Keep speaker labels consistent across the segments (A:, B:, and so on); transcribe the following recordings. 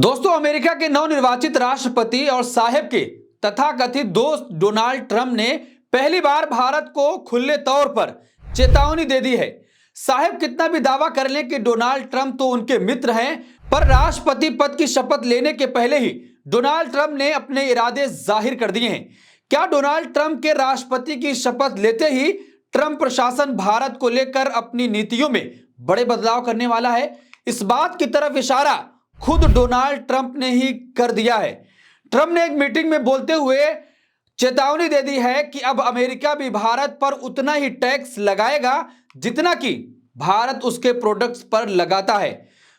A: दोस्तों, अमेरिका के नवनिर्वाचित राष्ट्रपति और साहेब के तथाकथित दोस्त डोनाल्ड ट्रंप ने पहली बार भारत को खुले तौर पर चेतावनी दे दी है। साहेब कितना भी दावा कर लें कि डोनाल्ड ट्रंप तो उनके मित्र हैं, पर राष्ट्रपति पद की शपथ लेने के पहले ही डोनाल्ड ट्रंप ने अपने इरादे जाहिर कर दिए हैं। क्या डोनाल्ड ट्रंप के राष्ट्रपति की शपथ लेते ही ट्रंप प्रशासन भारत को लेकर अपनी नीतियों में बड़े बदलाव करने वाला है? इस बात की तरफ इशारा खुद डोनाल्ड ट्रंप ने ही कर दिया है। ट्रंप ने एक मीटिंग में बोलते हुए चेतावनी दे दी है कि अब अमेरिका भी भारत पर उतना ही टैक्स लगाएगा जितना कि भारत उसके प्रोडक्ट्स पर लगाता है।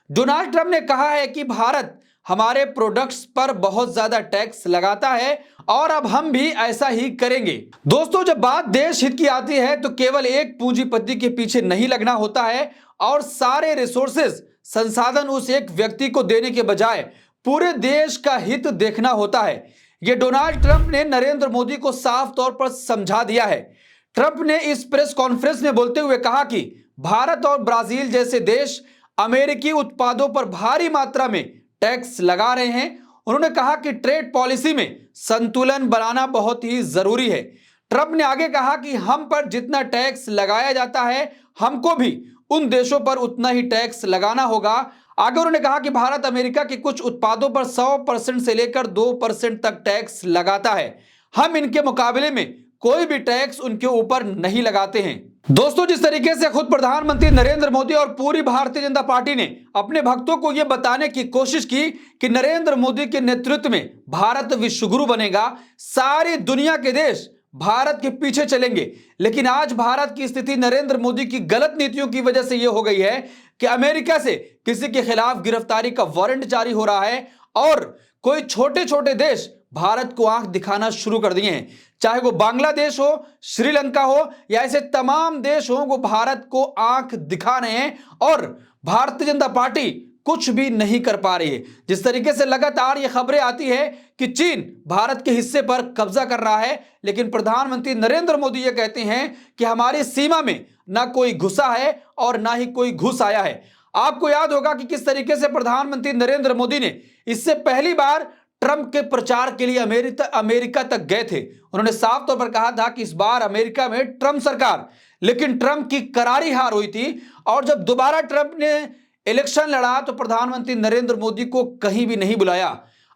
A: डोनाल्ड ट्रंप ने कहा है कि भारत हमारे प्रोडक्ट्स पर बहुत ज्यादा टैक्स लगाता है और अब हम भी ऐसा ही करेंगे। दोस्तों, जब बात देश हित की आती है तो केवल एक पूंजीपति के पीछे नहीं लगना होता है और सारे रिसोर्सेज संसाधन उस एक व्यक्ति को देने के बजाय पूरे देश का हित देखना होता है। यह डोनाल्ड ट्रंप ने नरेंद्र मोदी को साफ तौर पर समझा दिया है। ट्रंप ने इस प्रेस कॉन्फ्रेंस में बोलते हुए कहा कि भारत और ब्राजील जैसे देश अमेरिकी उत्पादों पर भारी मात्रा में टैक्स लगा रहे हैं। उन्होंने कहा कि ट्रेड पॉलिसी में संतुलन बनाना बहुत ही जरूरी है। ट्रंप ने आगे कहा कि हम पर जितना टैक्स लगाया जाता है, हमको भी उन देशों पर उतना ही टैक्स लगाना होगा। आगे उन्होंने कहा कि भारत अमेरिका के कुछ उत्पादों पर 100% से लेकर 2% तक टैक्स लगाता है। हम इनके मुकाबले में कोई भी टैक्स उनके ऊपर नहीं लगाते हैं। दोस्तों, जिस तरीके से खुद प्रधानमंत्री नरेंद्र मोदी और पूरी भारतीय जनता पार्टी ने अपने भक्तों को यह बताने की कोशिश की कि नरेंद्र मोदी के नेतृत्व में भारत विश्वगुरु बनेगा, सारी दुनिया के देश भारत के पीछे चलेंगे, लेकिन आज भारत की स्थिति नरेंद्र मोदी की गलत नीतियों की वजह से यह हो गई है कि अमेरिका से किसी के खिलाफ गिरफ्तारी का वारंट जारी हो रहा है और कोई छोटे छोटे देश भारत को आंख दिखाना शुरू कर दिए हैं। चाहे वो बांग्लादेश हो, श्रीलंका हो या ऐसे तमाम देश हो, वो भारत को आंख दिखा रहे हैं और भारतीय जनता पार्टी कुछ भी नहीं कर पा रही है। जिस तरीके से लगातार ये खबरें आती है कि चीन भारत के हिस्से पर कब्जा कर रहा है, लेकिन प्रधानमंत्री नरेंद्र मोदी ये कहते हैं कि हमारी सीमा में ना कोई घुसा है और ना ही कोई घुस आया है। आपको याद होगा कि किस तरीके से प्रधानमंत्री नरेंद्र मोदी ने इससे पहली बार ट्रंप के प्रचार के लिए अमेरिका तक गए थे। उन्होंने साफ तौर पर कहा था कि इस बार अमेरिका में ट्रंप सरकार, लेकिन ट्रंप की करारी हार हुई थी और जब दोबारा ट्रंप ने इलेक्शन लड़ा तो प्रधानमंत्री नरेंद्र मोदी को कहीं भी नहीं बुलाया।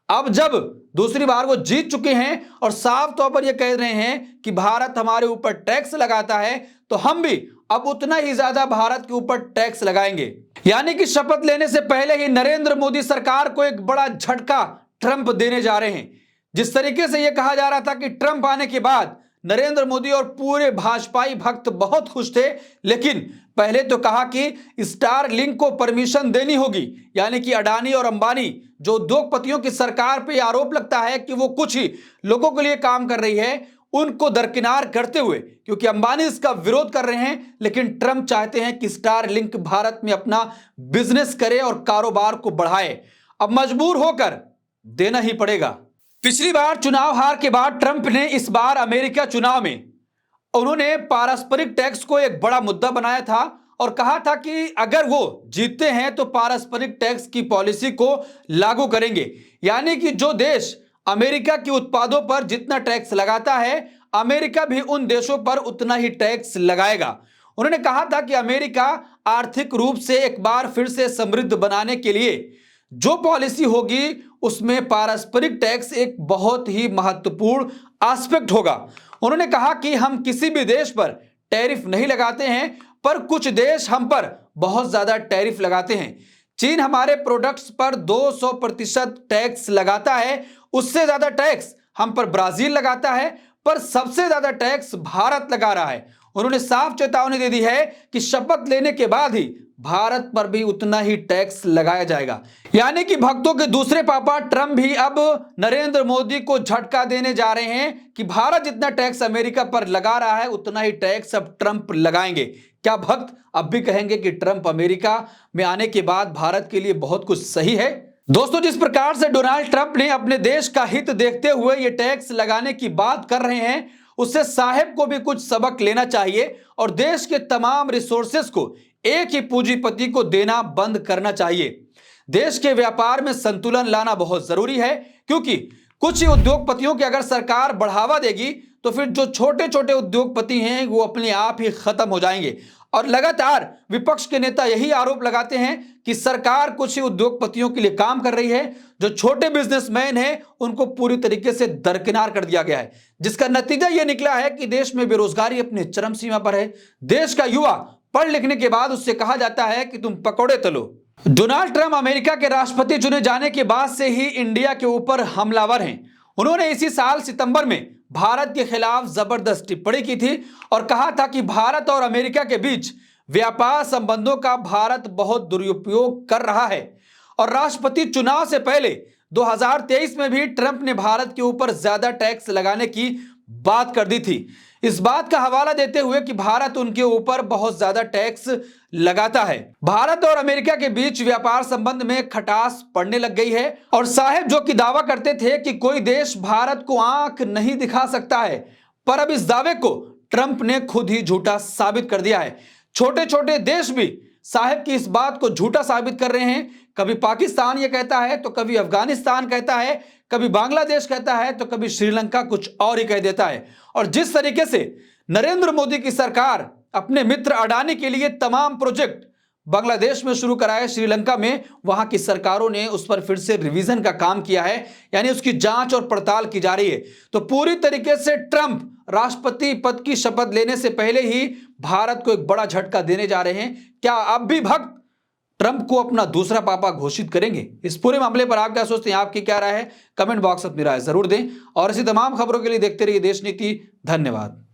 A: अब जब दूसरी बार वो जीत चुके हैं और साफ तौर पर ये कह रहे हैं कि भारत हमारे ऊपर टैक्स लगाता है, तो हम भी अब उतना ही ज्यादा भारत के ऊपर टैक्स लगाएंगे। यानी कि शपथ लेने से पहले ही नरेंद्र मोदी सरकार को एक बड़ा झटका ट्रंप देने जा रहे हैं। जिस तरीके से यह कहा जा रहा था कि ट्रंप आने के बाद नरेंद्र मोदी और पूरे भाजपाई भक्त बहुत खुश थे, लेकिन पहले तो कहा कि स्टार लिंक को परमिशन देनी होगी। यानी कि अडानी और अंबानी जो उद्योगपतियों की सरकार पे आरोप लगता है कि वो कुछ ही लोगों के लिए काम कर रही है, उनको दरकिनार करते हुए, क्योंकि अंबानी इसका विरोध कर रहे हैं, लेकिन ट्रंप चाहते हैं कि स्टार लिंक भारत में अपना बिजनेस करे और कारोबार को बढ़ाए। अब मजबूर होकर देना ही पड़ेगा। पिछली बार चुनाव हार के बाद ट्रंप ने इस बार अमेरिका चुनाव में उन्होंने पारस्परिक टैक्स को एक बड़ा मुद्दा बनाया था और कहा था कि अगर वो जीतते हैं तो पारस्परिक टैक्स की पॉलिसी को लागू करेंगे। यानी कि जो देश अमेरिका के उत्पादों पर जितना टैक्स लगाता है, अमेरिका भी उन देशों पर उतना ही टैक्स लगाएगा। उन्होंने कहा था कि अमेरिका आर्थिक रूप से एक बार फिर से समृद्ध बनाने के लिए जो पॉलिसी होगी उसमें पारस्परिक टैक्स एक बहुत ही महत्वपूर्ण एस्पेक्ट होगा। उन्होंने कहा कि हम किसी भी देश पर टैरिफ नहीं लगाते हैं, पर कुछ देश हम पर बहुत ज्यादा टैरिफ लगाते हैं। चीन हमारे प्रोडक्ट्स पर 200% टैक्स लगाता है, उससे ज्यादा टैक्स हम पर ब्राजील लगाता है, पर सबसे ज्यादा टैक्स भारत लगा रहा है। उन्होंने साफ चेतावनी दे दी है कि शपथ लेने के बाद ही भारत पर भी उतना ही टैक्स लगाया जाएगा। यानी कि भक्तों के दूसरे पापा ट्रंप भी अब नरेंद्र मोदी को झटका देने जा रहे हैं कि भारत जितना टैक्स अमेरिका पर लगा रहा है उतना ही टैक्स अब ट्रंप लगाएंगे। क्या भक्त अब भी कहेंगे कि ट्रंप अमेरिका में आने के बाद भारत के लिए बहुत कुछ सही है? दोस्तों, जिस प्रकार से डोनाल्ड ट्रंप ने अपने देश का हित देखते हुए ये टैक्स लगाने की बात कर रहे हैं, उससे साहेब को भी कुछ सबक लेना चाहिए और देश के तमाम रिसोर्सेस को एक ही पूंजीपति को देना बंद करना चाहिए। देश के व्यापार में संतुलन लाना बहुत जरूरी है, क्योंकि कुछ ही उद्योगपतियों की अगर सरकार बढ़ावा देगी तो फिर जो छोटे छोटे उद्योगपति हैं वो अपने आप ही खत्म हो जाएंगे। और लगातार विपक्ष के नेता यही आरोप लगाते हैं कि सरकार कुछ ही उद्योगपतियों के लिए काम कर रही है, जो छोटे बिजनेसमैन हैं उनको पूरी तरीके से दरकिनार कर दिया गया है, जिसका नतीजा यह निकला है कि देश में बेरोजगारी अपने चरम सीमा पर है। देश का युवा पढ़ लिखने के बाद उससे कहा जाता है कि तुम पकौड़े तलो। डोनाल्ड ट्रंप अमेरिका के राष्ट्रपति चुने जाने के बाद से ही इंडिया के ऊपर हमलावर हैं। उन्होंने इसी साल सितंबर में भारत के खिलाफ जबरदस्त टिप्पणी की थी और कहा था कि भारत और अमेरिका के बीच व्यापार संबंधों का भारत बहुत दुरुपयोग कर रहा है। और राष्ट्रपति चुनाव से पहले 2023 में भी ट्रंप ने भारत के ऊपर ज्यादा टैक्स लगाने की बात कर दी थी, इस बात का हवाला देते हुए कि भारत उनके ऊपर बहुत ज्यादा टैक्स लगाता है। भारत और अमेरिका के बीच व्यापार संबंध में खटास पड़ने लग गई है। और साहब जो कि दावा करते थे कि कोई देश भारत को आंख नहीं दिखा सकता है, पर अब इस दावे को ट्रंप ने खुद ही झूठा साबित कर दिया है। छोटे छोटे देश भी साहब की इस बात को झूठा साबित कर रहे हैं। कभी पाकिस्तान ये कहता है तो कभी अफगानिस्तान कहता है, कभी बांग्लादेश कहता है तो कभी श्रीलंका कुछ और ही कह देता है। और जिस तरीके से नरेंद्र मोदी की सरकार अपने मित्र अडानी के लिए तमाम प्रोजेक्ट बांग्लादेश में शुरू कराए, श्रीलंका में वहां की सरकारों ने उस पर फिर से रिवीजन का काम किया है, यानी उसकी जांच और पड़ताल की जा रही है। तो पूरी तरीके से ट्रंप राष्ट्रपति पद की शपथ लेने से पहले ही भारत को एक बड़ा झटका देने जा रहे हैं। क्या अब भी भक्त ट्रंप को अपना दूसरा पापा घोषित करेंगे? इस पूरे मामले पर आप क्या सोचते हैं? आपकी क्या राय है? कमेंट बॉक्स में राय जरूर दें और ऐसी तमाम खबरों के लिए देखते रहिए देश नीति। धन्यवाद।